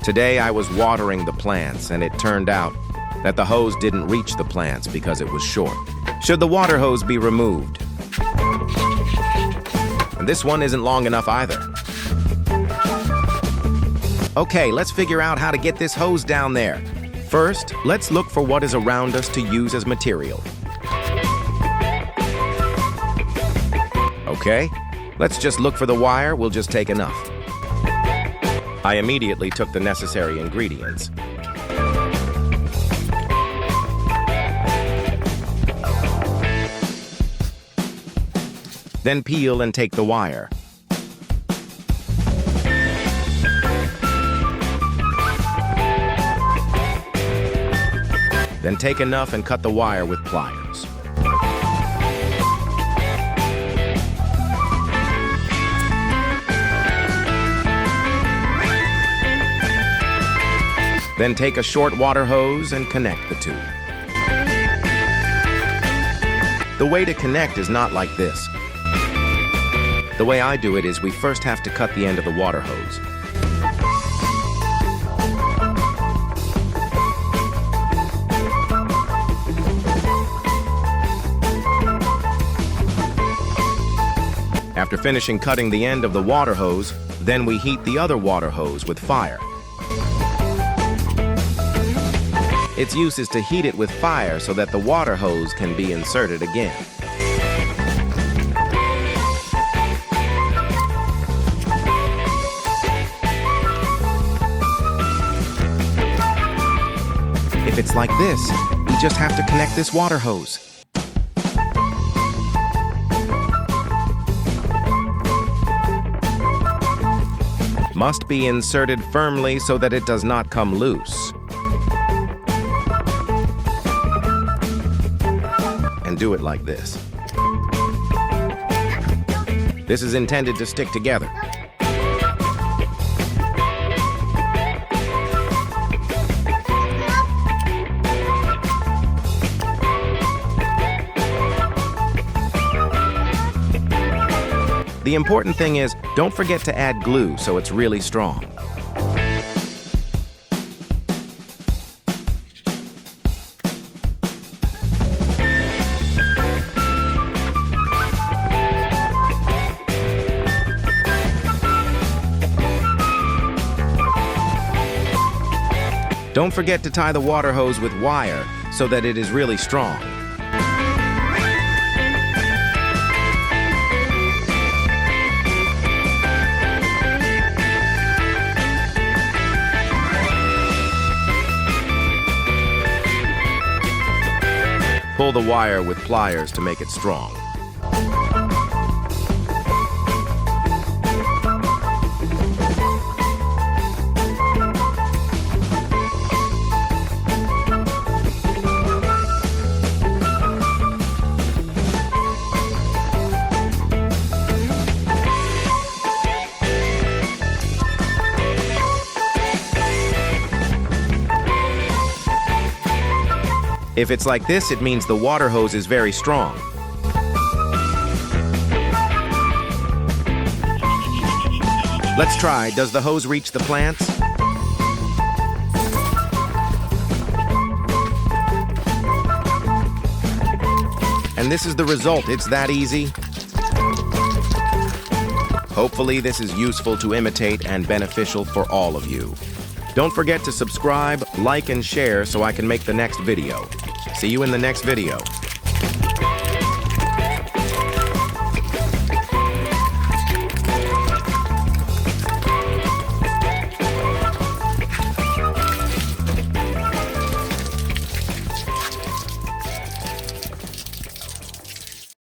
Today I was watering the plants, and it turned out that the hose didn't reach the plants because it was short. Should the water hose be removed? And this one isn't long enough either. Okay, let's figure out how to get this hose down there. First, let's look for what is around us to use as material. Okay, let's just look for the wire. We'll just take enough. I immediately took the necessary ingredients. Then peel and take the wire. Then take enough and cut the wire with pliers. Then take a short water hose and connect the two. The way to connect is not like this. The way I do it is we first have to cut the end of the water hose. After finishing cutting the end of the water hose, then we heat the other water hose with fire. Its use is to heat it with fire so that the water hose can be inserted again. If it's like this, we just have to connect this water hose. Must be inserted firmly so that it does not come loose. And do it like this. This is intended to stick together. The important thing is, don't forget to add glue so it's really strong. Don't forget to tie the water hose with wire so that it is really strong. Pull the wire with pliers to make it strong. If it's like this, it means the water hose is very strong. Let's try. Does the hose reach the plants? And this is the result. It's that easy. Hopefully this is useful to imitate and beneficial for all of you. Don't forget to subscribe, like, and share so I can make the next video. See you in the next video.